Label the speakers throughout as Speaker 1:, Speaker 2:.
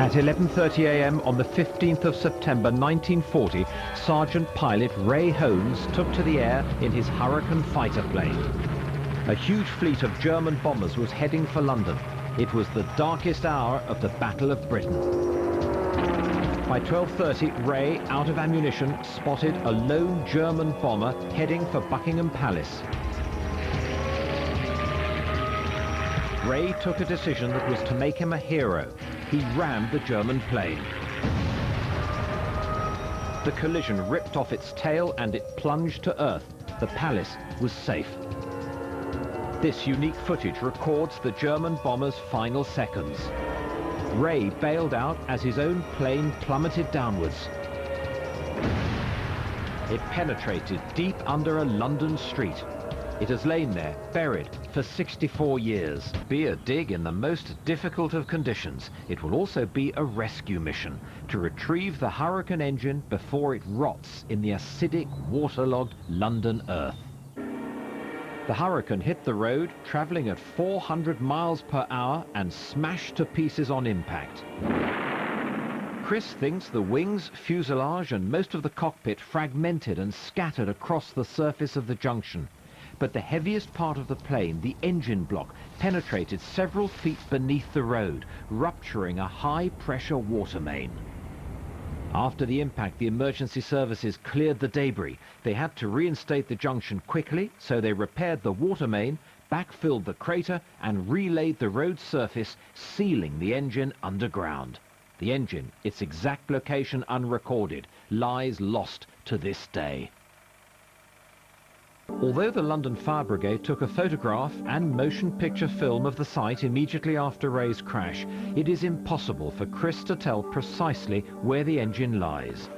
Speaker 1: At 11:30 a.m. on the 15th of September 1940, Sergeant Pilot Ray Holmes took to the air in his Hurricane fighter plane. A huge fleet of German bombers was heading for London. It was the darkest hour of the Battle of Britain. By 12:30, Ray, out of ammunition, spotted a lone German bomber heading for Buckingham Palace. Ray took a decision that was to make him a hero. He rammed the German plane. The collision ripped off its tail and it plunged to earth. The palace was safe. This unique footage records the German bomber's final seconds. Ray bailed out as his own plane plummeted downwards. It penetrated deep under a London street. It has lain there, buried, for 64 years. Be a dig in the most difficult of conditions. It will also be a rescue mission to retrieve the Hurricane engine before it rots in the acidic, waterlogged London earth. The Hurricane hit the road, traveling at 400 miles per hour and smashed to pieces on impact. Chris thinks the wings, fuselage and most of the cockpit fragmented and scattered across the surface of the junction. But the heaviest part of the plane, the engine block, penetrated several feet beneath the road, rupturing a high-pressure water main. After the impact, the emergency services cleared the debris. They had to reinstate the junction quickly, so they repaired the water main, backfilled the crater, and relaid the road surface, sealing the engine underground. The engine, its exact location unrecorded, lies lost to this day. Although the London Fire Brigade took a photograph and motion picture film of the site immediately after Ray's crash, it is impossible for Chris to tell precisely where the engine lies.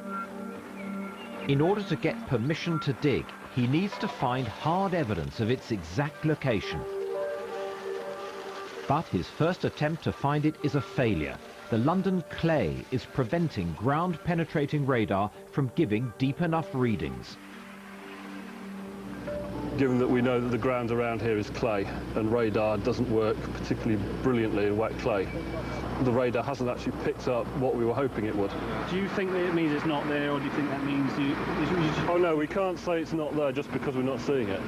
Speaker 1: In order to get permission to dig, he needs to find hard evidence of its exact location. But his first attempt to find it is a failure. The London clay is preventing ground-penetrating radar from giving deep enough readings.
Speaker 2: Given that we know that the ground around here is clay and radar doesn't work particularly brilliantly in wet clay, the radar hasn't actually picked up what we were hoping it would.
Speaker 3: Do you think that it means it's not there, or do you think that means you just...
Speaker 2: Oh no, we can't say it's not there just because we're not seeing it.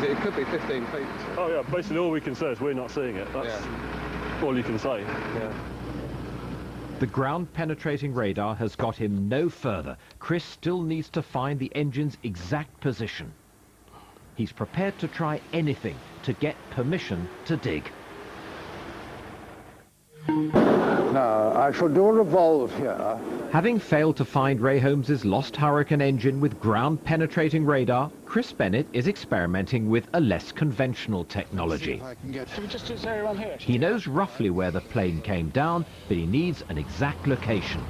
Speaker 4: It could be 15 feet.
Speaker 2: Oh yeah, basically all we can say is we're not seeing it. That's all you can say.
Speaker 4: Yeah.
Speaker 1: The ground-penetrating radar has got him no further. Chris still needs to find the engine's exact position. He's prepared to try anything to get permission to dig.
Speaker 5: Now, I shall do a revolve here.
Speaker 1: Having failed to find Ray Holmes's lost Hurricane engine with ground-penetrating radar, Chris Bennett is experimenting with a less conventional technology.
Speaker 3: Can we just do this area around here?
Speaker 1: He knows roughly where the plane came down, but he needs an exact location.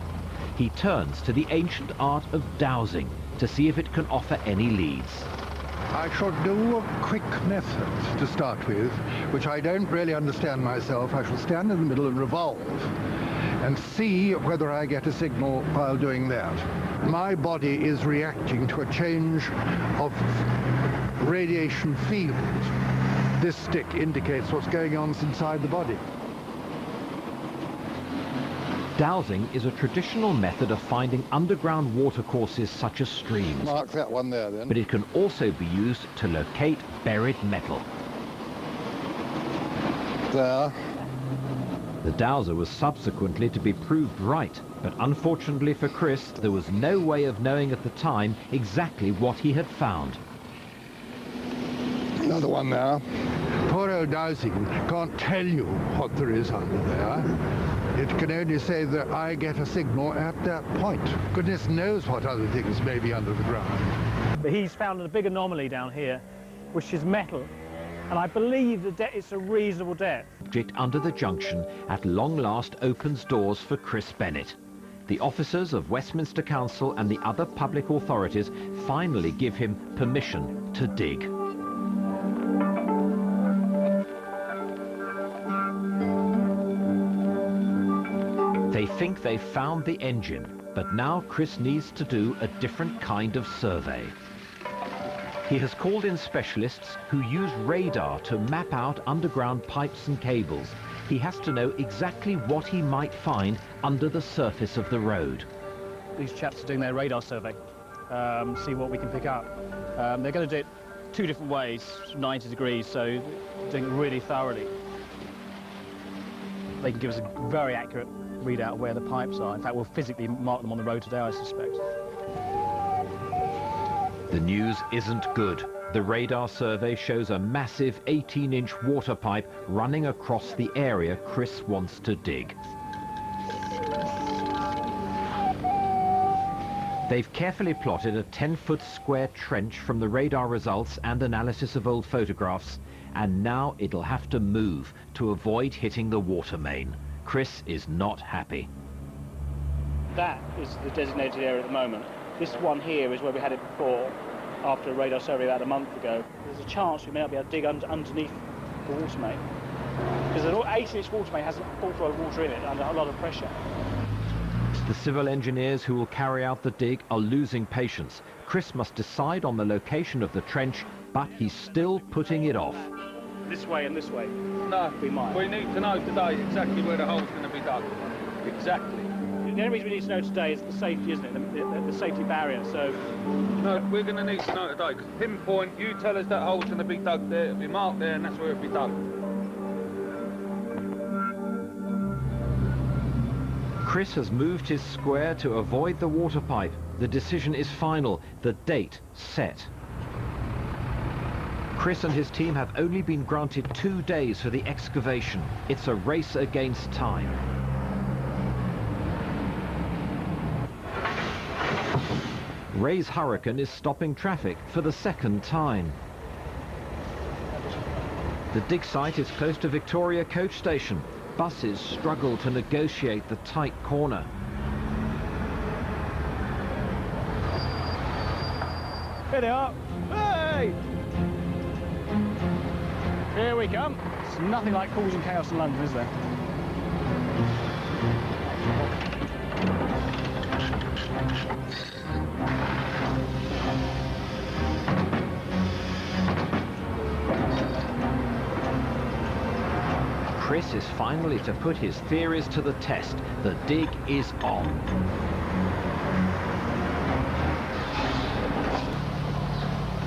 Speaker 1: He turns to the ancient art of dowsing to see if it can offer any leads.
Speaker 5: I shall do a quick method to start with, which I don't really understand myself. I shall stand in the middle and revolve and see whether I get a signal while doing that. My body is reacting to a change of radiation field. This stick indicates what's going on inside the body.
Speaker 1: Dowsing is a traditional method of finding underground watercourses such as streams.
Speaker 5: Mark that one there, then.
Speaker 1: But it can also be used to locate buried metal.
Speaker 5: There.
Speaker 1: The dowser was subsequently to be proved right, but unfortunately for Chris, there was no way of knowing at the time exactly what he had found.
Speaker 5: Another one there. Poor old dowsing can't tell you what there is under there. It can only say that I get a signal at that point. Goodness knows what other things may be under the ground.
Speaker 3: But he's found a big anomaly down here, which is metal, and I believe that it's a reasonable depth.
Speaker 1: Object under the junction at long last opens doors for Chris Bennett. The officers of Westminster Council and the other public authorities finally give him permission to dig. They think they've found the engine, but now Chris needs to do a different kind of survey. He has called in specialists who use radar to map out underground pipes and cables. He has to know exactly what he might find under the surface of the road.
Speaker 3: These chaps are doing their radar survey, see what we can pick up. They're going to do it 2 different ways, 90 degrees, so doing it really thoroughly. They can give us a very accurate readout of where the pipes are. In fact, we'll physically mark them on the road today, I suspect.
Speaker 1: The news isn't good. The radar survey shows a massive 18-inch water pipe running across the area Chris wants to dig. They've carefully plotted a 10-foot square trench from the radar results and analysis of old photographs, and now it'll have to move to avoid hitting the water main. Chris is not happy.
Speaker 3: That is the designated area at the moment. This one here is where we had it before, after a radar survey about a month ago. There's a chance we may not be able to dig underneath the water main, because an 18-inch water main has a full flow of water in it under a lot of pressure.
Speaker 1: The civil engineers who will carry out the dig are losing patience. Chris must decide on the location of the trench, but he's still putting it off.
Speaker 3: This way and this way.
Speaker 4: No,
Speaker 3: we might.
Speaker 4: We need to know today exactly where the hole's going to be dug. Exactly.
Speaker 3: The only reason we need to know today is the safety, isn't it? The safety barrier. So
Speaker 4: no, we're going to need to know today, because pinpoint, you tell us that hole's going to be dug there, it'll be marked there, and that's where it'll be dug.
Speaker 1: Chris has moved his square to avoid the water pipe. The decision is final, the date set. Chris and his team have only been granted 2 days for the excavation. It's a race against time. Ray's Hurricane is stopping traffic for the 2nd time. The dig site is close to Victoria Coach Station. Buses struggle to negotiate the tight corner.
Speaker 3: here they are. Hey! Here we come. It's nothing like causing chaos in London, is there?
Speaker 1: Chris is finally to put his theories to the test. The dig is on.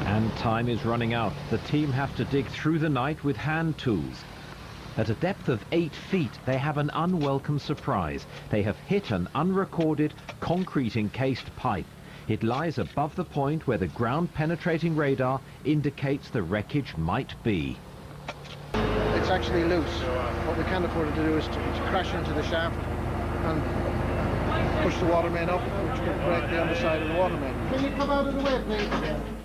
Speaker 1: And time is running out. The team have to dig through the night with hand tools. At a depth of 8 feet, they have an unwelcome surprise. They have hit an unrecorded, concrete-encased pipe. It lies above the point where the ground-penetrating radar indicates the wreckage might be.
Speaker 6: It's actually loose. What we can't afford to do is to crash into the shaft and push the water main up, which will break the underside of the water main. Can you come out of the way, please?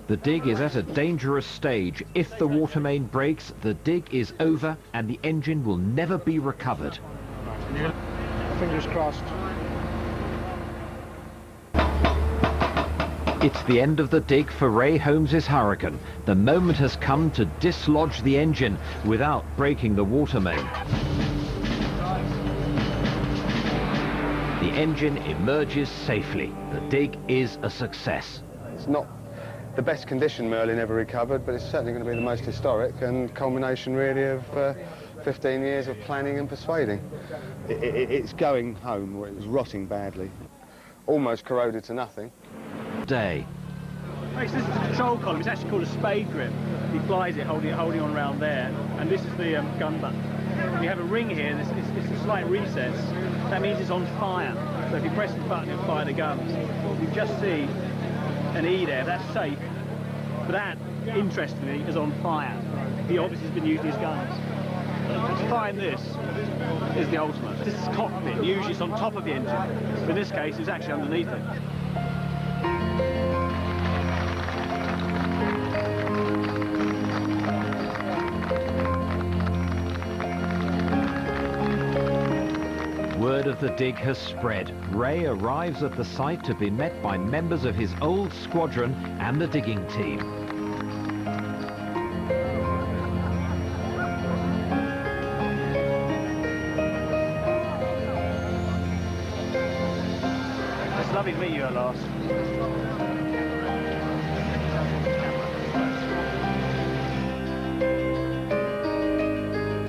Speaker 1: The dig is at a dangerous stage. If the water main breaks, the dig is over and the engine will never be recovered.
Speaker 6: Fingers crossed.
Speaker 1: It's the end of the dig for Ray Holmes's Hurricane. The moment has come to dislodge the engine without breaking the water main. The engine emerges safely. The dig is a success.
Speaker 7: It's not the best condition Merlin ever recovered, but it's certainly going to be the most historic and culmination really of 15 years of planning and persuading. It's going home where it was rotting badly, almost corroded to nothing.
Speaker 1: Day.
Speaker 3: Right, so this is the control column. It's actually called a spade grip. He flies it holding on around there, and this is the gun button. You have a ring here, it's a slight recess. That means it's on fire. So if you press the button, it'll fire the guns. You just see an E there, that's safe. But that, interestingly, is on fire. He obviously has been using his guns. To find this is the ultimate. This is cockpit. Usually it's on top of the engine. But in this case, it's actually underneath it.
Speaker 1: Word of the dig has spread. Ray arrives at the site to be met by members of his old squadron and the digging team.
Speaker 3: It's lovely to meet you at last.